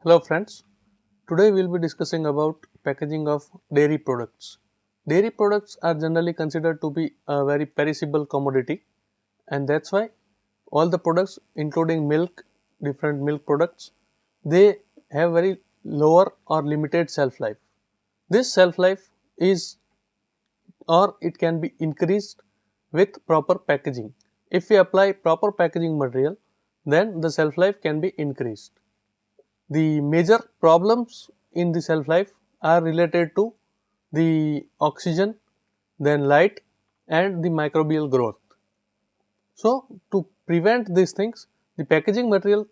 Hello friends, today we will be discussing about packaging of dairy products. Dairy products are generally considered to be a very perishable commodity, and that's why all the products including milk, different milk products, they have very lower or limited shelf life. This shelf life is or it can be increased with proper packaging. If we apply proper packaging material, then the shelf life can be increased. The major problems in the shelf life are related to the oxygen, then light and the microbial growth. So, to prevent these things, the packaging material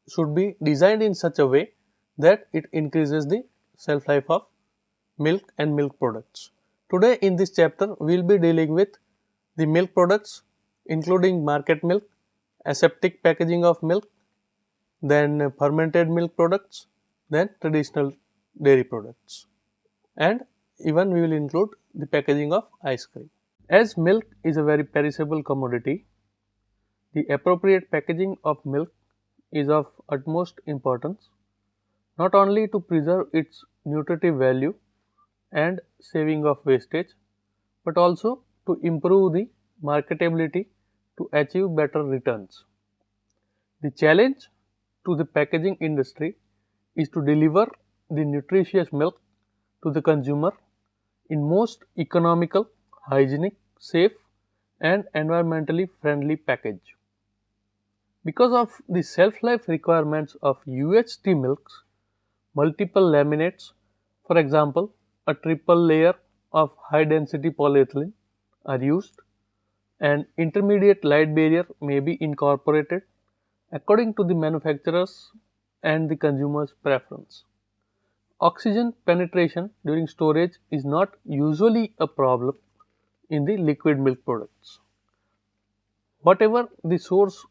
should be designed in such a way that it increases the shelf life of milk and milk products. Today in this chapter, we will be dealing with the milk products including market milk, aseptic packaging of milk, then fermented milk products, then traditional dairy products, and even we will include the packaging of ice cream. As milk is a very perishable commodity, the appropriate packaging of milk is of utmost importance, not only to preserve its nutritive value and saving of wastage, but also to improve the marketability to achieve better returns. The challenge to the packaging industry is to deliver the nutritious milk to the consumer in most economical, hygienic, safe and environmentally friendly package. Because of the shelf life requirements of UHT milks, multiple laminates, for example, a triple layer of high density polyethylene are used and intermediate light barrier may be incorporated according to the manufacturer's and the consumer's preference. Oxygen penetration during storage is not usually a problem in the liquid milk products. Whatever the source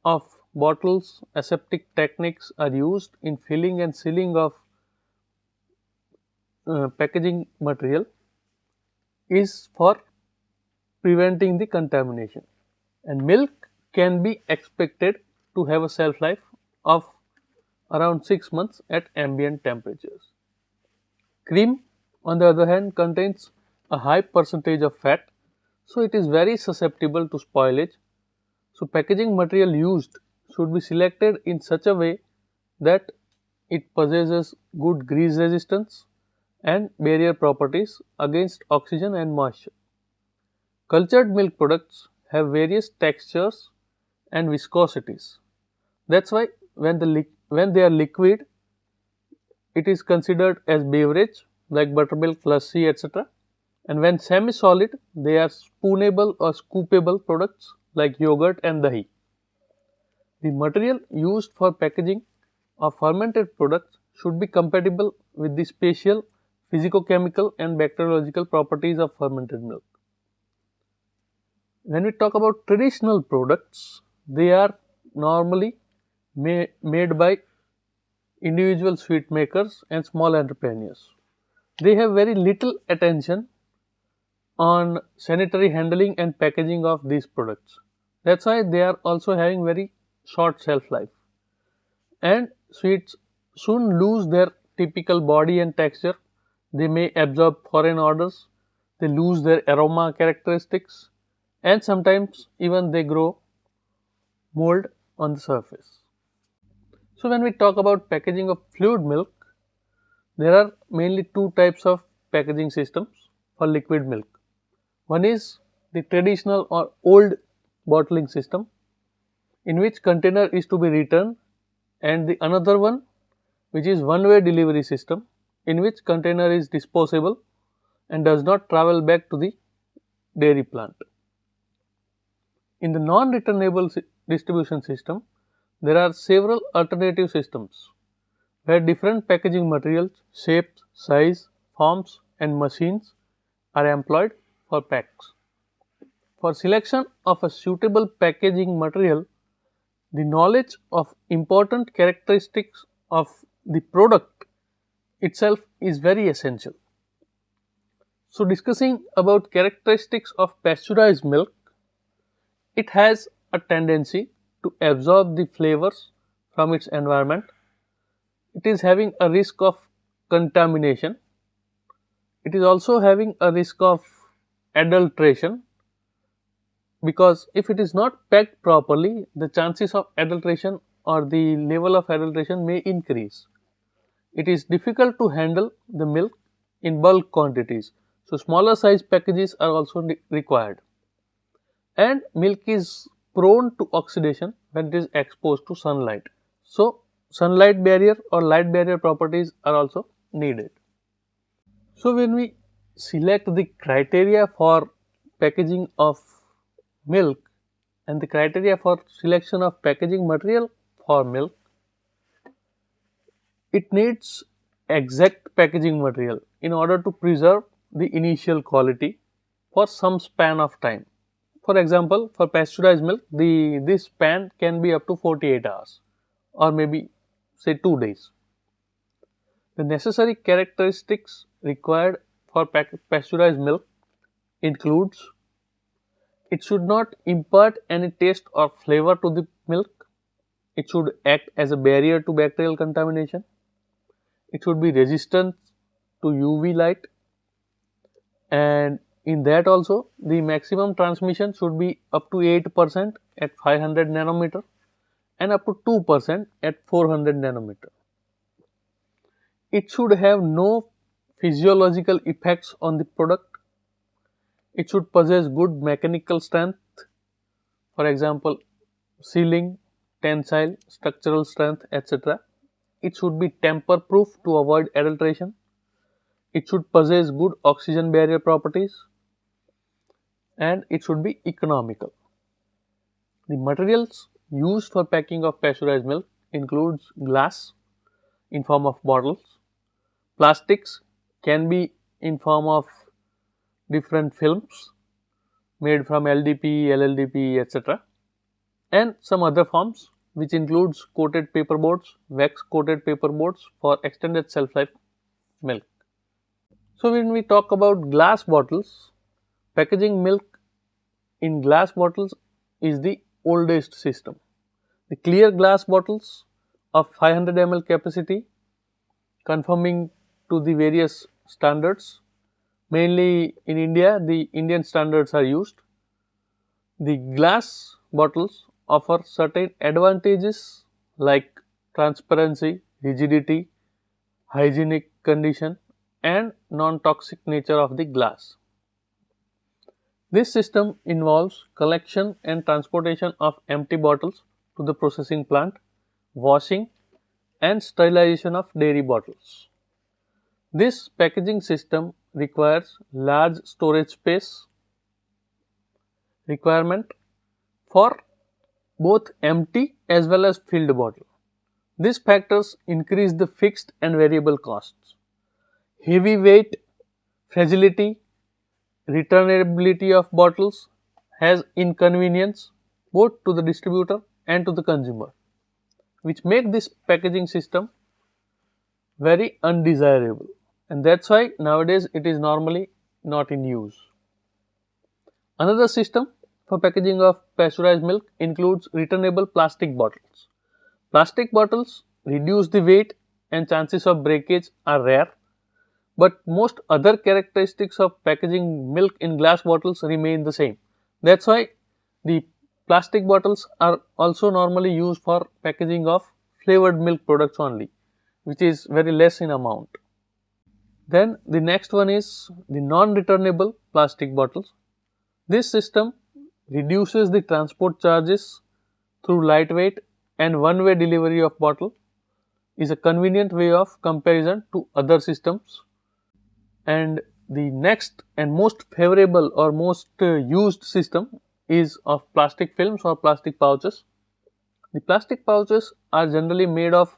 of bottles, aseptic techniques are used in filling and sealing of packaging material is for preventing the contamination, and milk can be expected to have a shelf life of around 6 months at ambient temperatures. Cream, on the other hand, contains a high percentage of fat, so it is very susceptible to spoilage. So, packaging material used should be selected in such a way that it possesses good grease resistance and barrier properties against oxygen and moisture. Cultured milk products have various textures and viscosities. That's why when they are liquid, it is considered as beverage like buttermilk, lassi, etc. And when semi-solid, they are spoonable or scoopable products like yogurt and dahi. The material used for packaging of fermented products should be compatible with the spatial, physicochemical and bacteriological properties of fermented milk. When we talk about traditional products, they are normally made by individual sweet makers and small entrepreneurs. They have very little attention on sanitary handling and packaging of these products. That's why they are also having very short shelf life. And sweets soon lose their typical body and texture. They may absorb foreign odors, they lose their aroma characteristics, and sometimes even they grow mold on the surface. So, when we talk about packaging of fluid milk, there are mainly two types of packaging systems for liquid milk. One is the traditional or old bottling system, in which container is to be returned, and the another one which is one-way delivery system, in which container is disposable and does not travel back to the dairy plant. In the non-returnable distribution system, there are several alternative systems where different packaging materials, shapes, size, forms and machines are employed for packs. For selection of a suitable packaging material, the knowledge of important characteristics of the product itself is very essential. So, discussing about characteristics of pasteurized milk, it has a tendency to absorb the flavors from its environment. it is having a risk of contamination. It is also having a risk of adulteration, because if it is not packed properly, the chances of adulteration or the level of adulteration may increase. It is difficult to handle the milk in bulk quantities, so smaller size packages are also required. And milk is prone to oxidation when it is exposed to sunlight. So, sunlight barrier or light barrier properties are also needed. So, when we select the criteria for packaging of milk and the criteria for selection of packaging material for milk, it needs exact packaging material in order to preserve the initial quality for some span of time. For example, for pasteurized milk, this span can be up to 48 hours or maybe say 2 days. The necessary characteristics required for pasteurized milk includes: it should not impart any taste or flavor to the milk. It should act as a barrier to bacterial contamination. It should be resistant to UV light, and in that also the maximum transmission should be up to 8% at 500 nanometer and up to 2% at 400 nanometer. It should have no physiological effects on the product. It should possess good mechanical strength, for example, sealing, tensile, structural strength, etc. It should be tamper proof to avoid adulteration. It should possess good oxygen barrier properties, and it should be economical. The materials used for packing of pasteurized milk includes glass in form of bottles, plastics can be in form of different films made from LDP, LLDP, etc., and some other forms which includes coated paper boards, wax coated paper boards for extended shelf life milk. So, when we talk about glass bottles, packaging milk in glass bottles is the oldest system. The clear glass bottles of 500 ml capacity, conforming to the various standards, mainly in India the Indian standards are used. The glass bottles offer certain advantages like transparency, rigidity, hygienic condition, and non-toxic nature of the glass. This system involves collection and transportation of empty bottles to the processing plant, washing and sterilization of dairy bottles. This packaging system requires large storage space requirement for both empty as well as filled bottle. These factors increase the fixed and variable costs. Heavy weight, fragility, returnability of bottles has inconvenience both to the distributor and to the consumer, which make this packaging system very undesirable, and that's why nowadays it is normally not in use. Another system for packaging of pasteurized milk includes returnable plastic bottles. Plastic bottles reduce the weight and chances of breakage are rare, but most other characteristics of packaging milk in glass bottles remain the same. That's why the plastic bottles are also normally used for packaging of flavored milk products only, which is very less in amount. Then the next one is the non-returnable plastic bottles. This system reduces the transport charges through lightweight and one-way delivery of bottle, is a convenient way of comparison to other systems. And the next and most favorable or most used system is of plastic films or plastic pouches. The plastic pouches are generally made of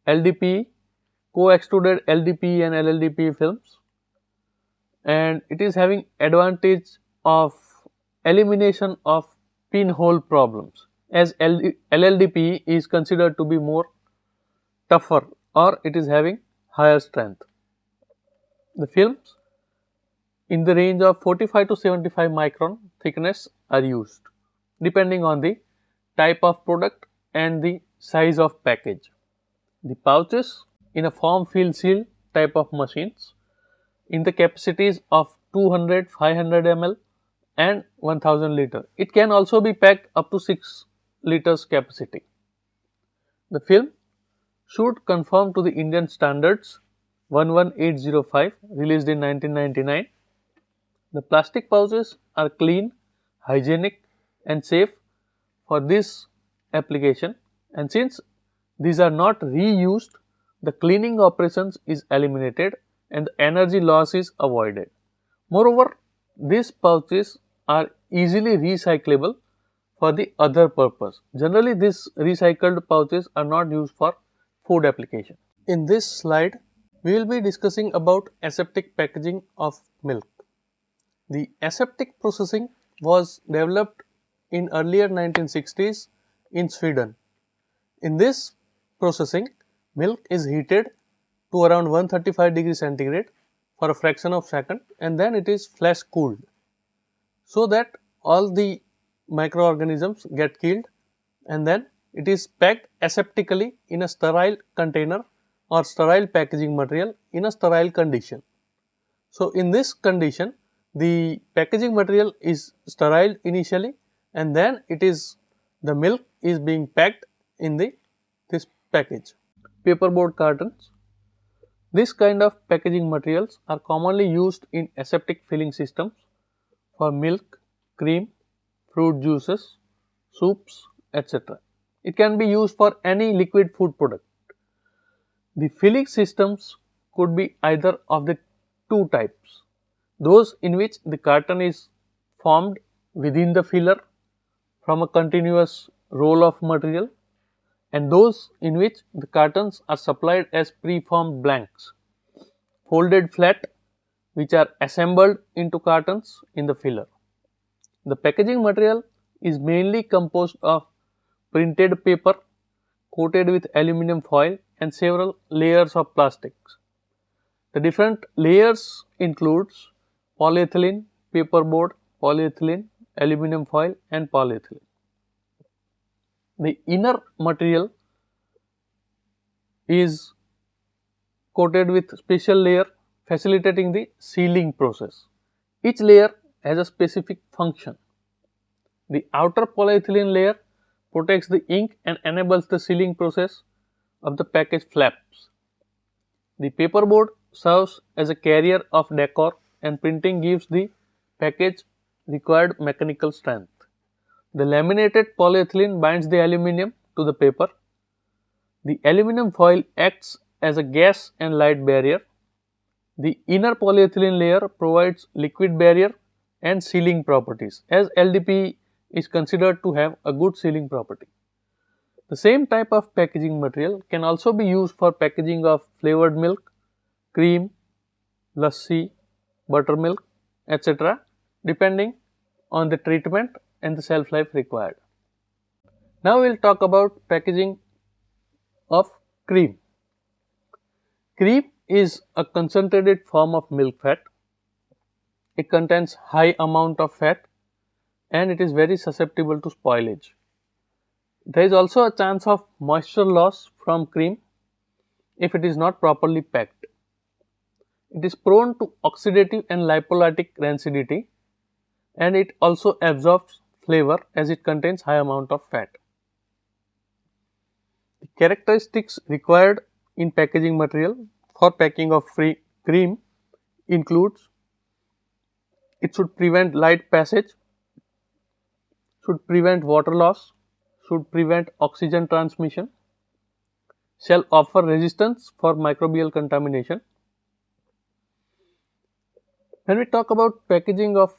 LDPE, co-extruded LDPE and LLDPE films, and it is having advantage of elimination of pinhole problems, as LLDPE is considered to be more tougher or it is having higher strength. The films in the range of 45 to 75 micron thickness are used depending on the type of product and the size of package. The pouches in a form fill seal type of machines in the capacities of 200, 500 ml and 1000 liter. It can also be packed up to 6 liters capacity. The film should conform to the Indian standards 11805 released in 1999. The plastic pouches are clean, hygienic and safe for this application, and since these are not reused, the cleaning operations is eliminated and the energy loss is avoided. Moreover, these pouches are easily recyclable for the other purpose. Generally, these recycled pouches are not used for food application. In this slide, we will be discussing about aseptic packaging of milk. The aseptic processing was developed in earlier 1960s in Sweden. In this processing, milk is heated to around 135 degrees centigrade for a fraction of second and then it is flash cooled so that all the microorganisms get killed, and then it is packed aseptically in a sterile container or sterile packaging material in a sterile condition. So, in this condition, the packaging material is sterile initially and then the milk is being packed in this package. Paperboard cartons. This kind of packaging materials are commonly used in aseptic filling systems for milk, cream, fruit juices, soups, etc. It can be used for any liquid food product. The filling systems could be either of the two types: those in which the carton is formed within the filler from a continuous roll of material, and those in which the cartons are supplied as preformed blanks, folded flat, which are assembled into cartons in the filler. The packaging material is mainly composed of printed paper coated with aluminum foil and several layers of plastics. The different layers includes polyethylene, paperboard, polyethylene, aluminum foil and polyethylene. The inner material is coated with special layer facilitating the sealing process. Each layer has a specific function. The outer polyethylene layer protects the ink and enables the sealing process of the package flaps. The paperboard serves as a carrier of decor and printing gives the package required mechanical strength. The laminated polyethylene binds the aluminum to the paper. The aluminum foil acts as a gas and light barrier. The inner polyethylene layer provides liquid barrier and sealing properties, as LDPE is considered to have a good sealing property. The same type of packaging material can also be used for packaging of flavored milk, cream, lassi, buttermilk, etc. depending on the treatment and the shelf life required. Now we will talk about packaging of cream. Cream is a concentrated form of milk fat. It contains high amount of fat and it is very susceptible to spoilage. There is also a chance of moisture loss from cream if it is not properly packed. It is prone to oxidative and lipolytic rancidity and it also absorbs flavor as it contains high amount of fat. The characteristics required in packaging material for packing of cream includes: it should prevent light passage, should prevent water loss, should prevent oxygen transmission, shall offer resistance for microbial contamination. When we talk about packaging of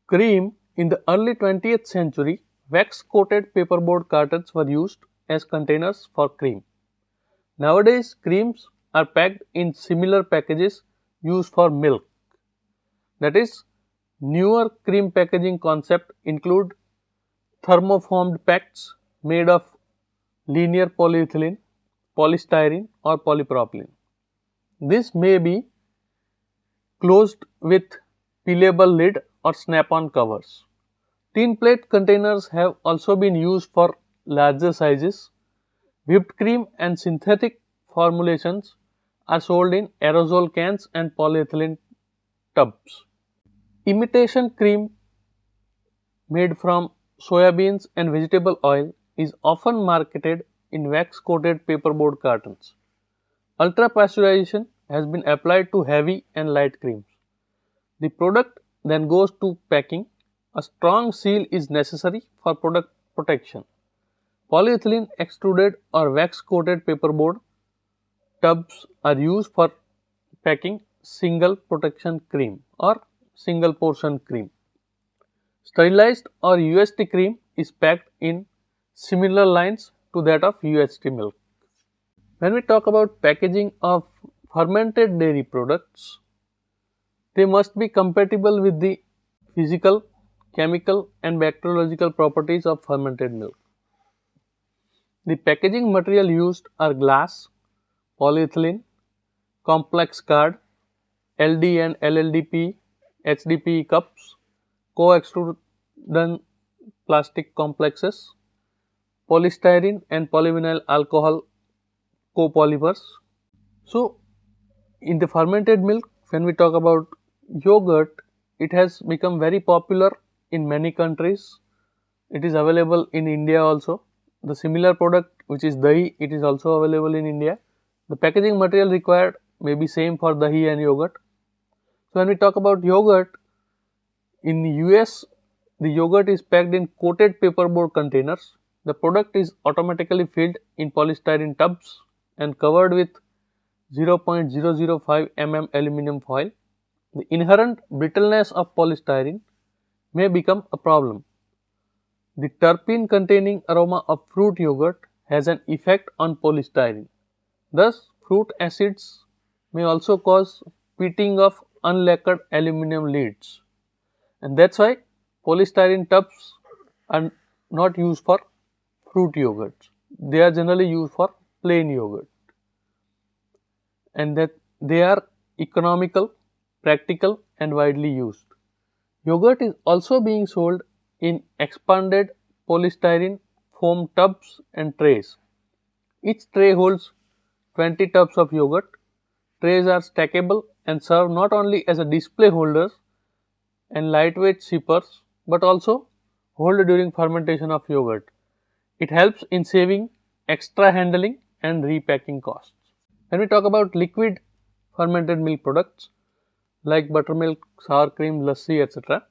cream, in the early 20th century, wax coated paperboard cartons were used as containers for cream. Nowadays, creams are packed in similar packages used for milk. That is, newer cream packaging concept include thermoformed packs made of linear polyethylene, polystyrene or polypropylene. This may be closed with peelable lid or snap-on covers. Tin plate containers have also been used for larger sizes. Whipped cream and synthetic formulations are sold in aerosol cans and polyethylene tubs. Imitation cream made from soybeans and vegetable oil is often marketed in wax-coated paperboard cartons. Ultra-pasteurization has been applied to heavy and light creams. The product then goes to packing. A strong seal is necessary for product protection. Polyethylene extruded or wax-coated paperboard tubs are used for packing single protection cream or single portion cream. Sterilized or UHT cream is packed in similar lines to that of UHT milk. When we talk about packaging of fermented dairy products, they must be compatible with the physical, chemical and bacteriological properties of fermented milk. The packaging material used are glass, polyethylene, complex card, LD and LLDP, HDPE cups, co-extruded plastic complexes, polystyrene and polyvinyl alcohol copolymers. So, in the fermented milk, when we talk about yogurt, it has become very popular in many countries. It is available in India also. The similar product which is dahi, it is also available in India. The packaging material required may be same for dahi and yogurt. So, when we talk about yogurt, in the US, the yogurt is packed in coated paperboard containers. The product is automatically filled in polystyrene tubs and covered with 0.005 mm aluminum foil. The inherent brittleness of polystyrene may become a problem. The terpene containing aroma of fruit yogurt has an effect on polystyrene. Thus, fruit acids may also cause pitting of unlacquered aluminum lids, and that's why polystyrene tubs are not used for fruit yogurt. They are generally used for plain yogurt, and that they are economical, practical and widely used. Yogurt is also being sold in expanded polystyrene foam tubs and trays. Each tray holds 20 tubs of yogurt. Trays are stackable and serve not only as a display holders and lightweight sippers but also hold during fermentation of yogurt. It helps in saving extra handling and repacking costs. When we talk about liquid fermented milk products like buttermilk, sour cream, lassi, etc.,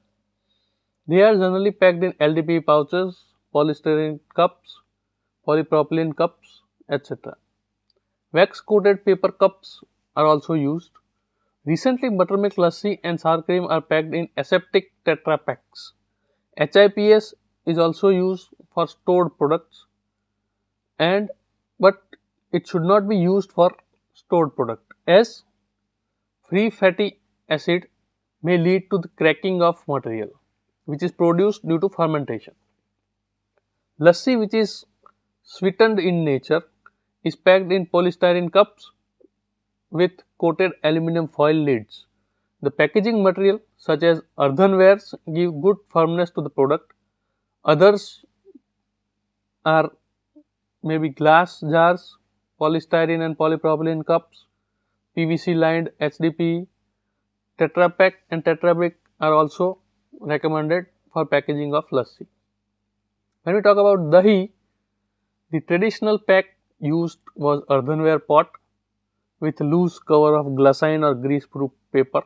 they are generally packed in LDPE pouches, polystyrene cups, polypropylene cups, etc. Wax coated paper cups are also used. Recently, buttermilk, lassi and sour cream are packed in aseptic Tetra packs. HIPS is also used for stored products, but it should not be used for stored product as free fatty acid may lead to the cracking of material which is produced due to fermentation. Lassi, which is sweetened in nature, is packed in polystyrene cups with coated aluminum foil lids. The packaging material such as earthenwares give good firmness to the product. Others are maybe glass jars, polystyrene and polypropylene cups, PVC lined HDPE, Tetra Pak and Tetra Brick are also recommended for packaging of lassi. When we talk about dahi, the traditional pack used was earthenware pot with loose cover of glassine or grease-proof paper.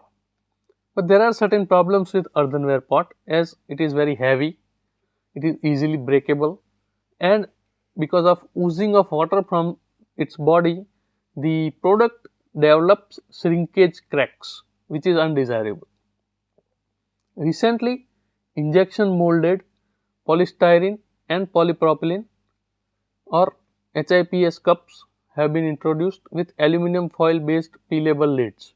But there are certain problems with earthenware pot as it is very heavy, it is easily breakable, and because of oozing of water from its body, the product develops shrinkage cracks which is undesirable. Recently, injection molded polystyrene and polypropylene or HIPS cups have been introduced with aluminum foil based peelable lids.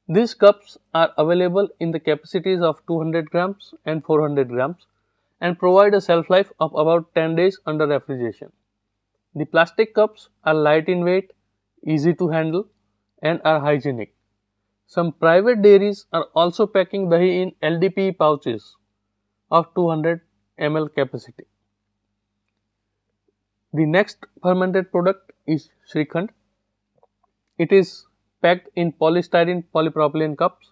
These cups are available in the capacities of 200 grams and 400 grams and provide a shelf life of about 10 days under refrigeration. The plastic cups are light in weight, easy to handle and are hygienic. Some private dairies are also packing dahi in LDPE pouches of 200 ml capacity. The next fermented product is Shrikhand. it is packed in polystyrene polypropylene cups.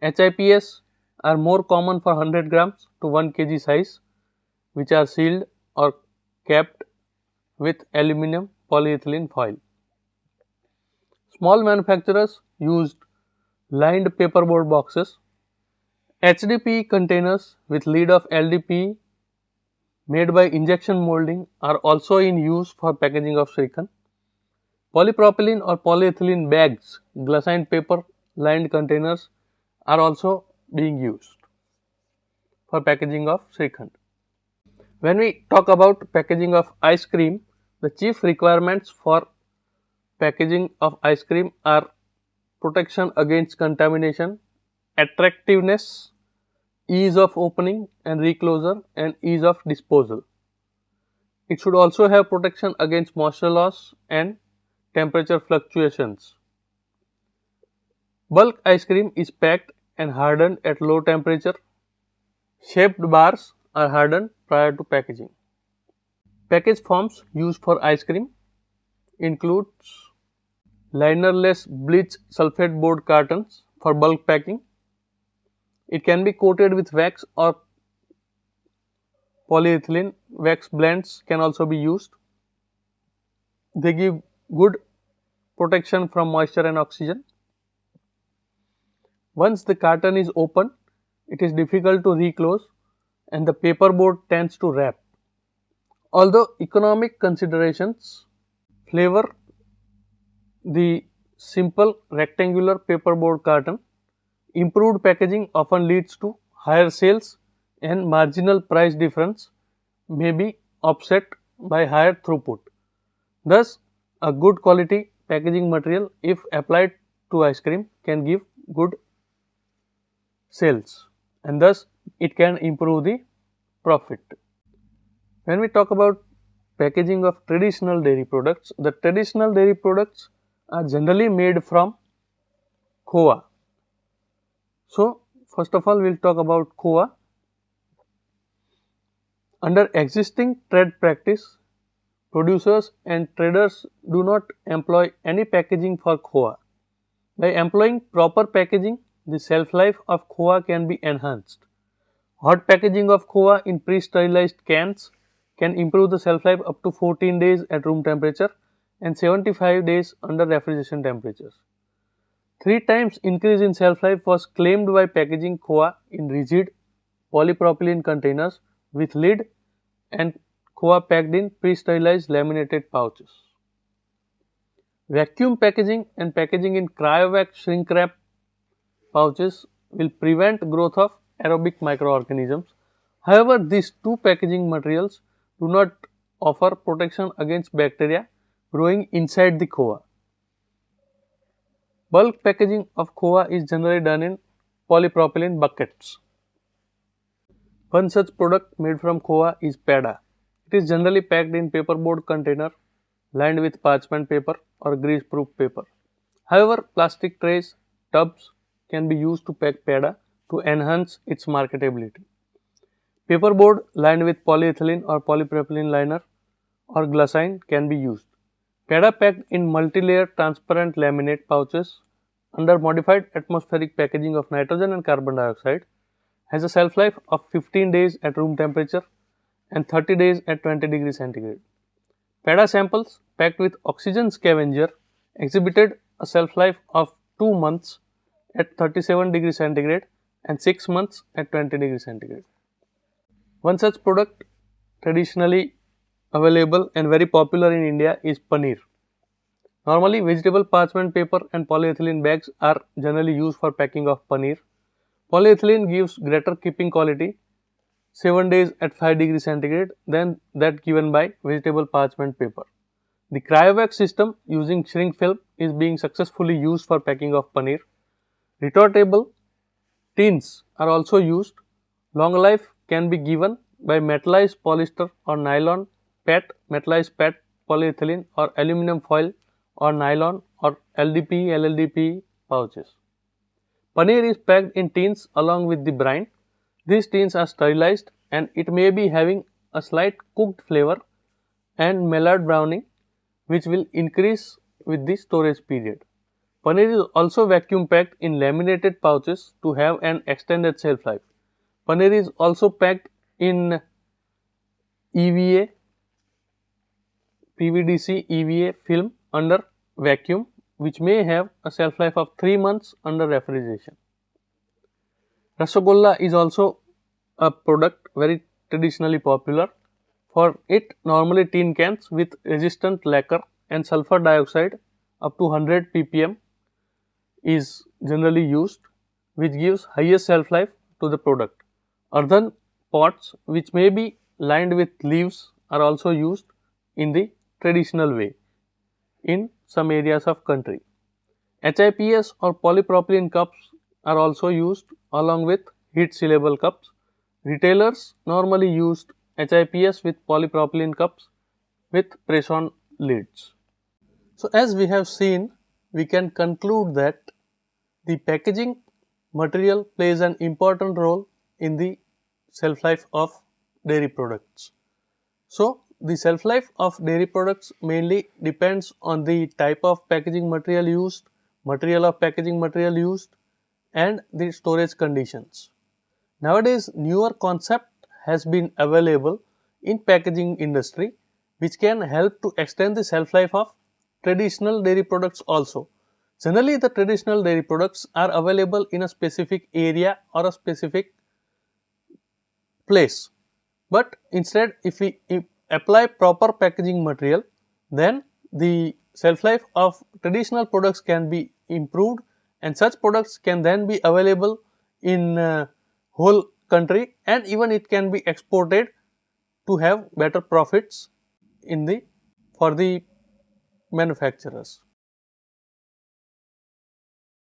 HIPS are more common for 100 grams to 1 kg size, which are sealed or capped with aluminum polyethylene foil. Small manufacturers used lined paperboard boxes. HDPE containers with lid of LDPE made by injection molding are also in use for packaging of Shrikhand. Polypropylene or polyethylene bags, glassine paper lined containers are also being used for packaging of Shrikhand. When we talk about packaging of ice cream, the chief requirements for packaging of ice cream are protection against contamination, attractiveness, ease of opening and reclosure, and ease of disposal. It should also have protection against moisture loss and temperature fluctuations. Bulk ice cream is packed and hardened at low temperature. Shaped bars are hardened prior to packaging. Package forms used for ice cream includes linerless bleach sulfate board cartons for bulk packing. It can be coated with wax or polyethylene. Wax blends can also be used. They give good protection from moisture and oxygen. Once the carton is open, it is difficult to reclose and the paperboard tends to wrap. Although economic considerations favor the simple rectangular paperboard carton, improved packaging often leads to higher sales and marginal price difference may be offset by higher throughput. Thus, a good quality packaging material, if applied to ice cream, can give good sales, and thus it can improve the profit. When we talk about packaging of traditional dairy products, the traditional dairy products are generally made from khoa. So, first of all, we will talk about khoa. Under existing trade practice, producers and traders do not employ any packaging for khoa. By employing proper packaging, the shelf life of khoa can be enhanced. Hot packaging of khoa in pre-sterilized cans can improve the shelf life up to 14 days at room temperature and 75 days under refrigeration temperatures. 3 times increase in shelf life was claimed by packaging khoa in rigid polypropylene containers with lid and khoa packed in pre-sterilized laminated pouches. Vacuum packaging and packaging in cryovac shrink wrap pouches will prevent growth of aerobic microorganisms. However, these two packaging materials do not offer protection against bacteria growing inside the khoa. Bulk packaging of khoa is generally done in polypropylene buckets. One such product made from khoa is pada. It is generally packed in paperboard container lined with parchment paper or grease-proof paper. However, plastic trays, tubs can be used to pack pada to enhance its marketability. Paperboard lined with polyethylene or polypropylene liner or glassine can be used. Pada packed in multi-layer transparent laminate pouches under modified atmospheric packaging of nitrogen and carbon dioxide has a shelf life of 15 days at room temperature and 30 days at 20 degrees centigrade. Pada samples packed with oxygen scavenger exhibited a shelf life of 2 months at 37 degrees centigrade and 6 months at 20 degrees centigrade. One such product traditionally available and very popular in India is paneer. Normally, vegetable parchment paper and polyethylene bags are generally used for packing of paneer. Polyethylene gives greater keeping quality 7 days at 5 degrees centigrade than that given by vegetable parchment paper. The cryovac system using shrink film is being successfully used for packing of paneer. Retortable tins are also used. Long life can be given by metallized polyester or nylon PET, metallized PET, polyethylene or aluminum foil or nylon or LDPE, LLDPE pouches. Paneer is packed in tins along with the brine. These tins are sterilized and it may be having a slight cooked flavor and Maillard browning which will increase with the storage period. Paneer is also vacuum packed in laminated pouches to have an extended shelf life. Paneer is also packed in EVA, PVDC EVA film under vacuum, which may have a shelf life of 3 months under refrigeration. Rasagolla is also a product very traditionally popular. For it, normally tin cans with resistant lacquer and sulfur dioxide up to 100 ppm is generally used, which gives highest shelf life to the product. Earthen pots which may be lined with leaves are also used in the traditional way in some areas of country. HIPS or polypropylene cups are also used along with heat sealable cups. Retailers normally used HIPS with polypropylene cups with press-on lids. So as we have seen, we can conclude that the packaging material plays an important role in the shelf life of dairy products. So the shelf life of dairy products mainly depends on the type of packaging material used, material of packaging material used, and the storage conditions. Nowadays, newer concept has been available in packaging industry which can help to extend the shelf life of traditional dairy products also. Generally, the traditional dairy products are available in a specific area or a specific place. But instead, if we apply proper packaging material, then the shelf life of traditional products can be improved, and such products can then be available in whole country, and even it can be exported to have better profits in the for the manufacturers.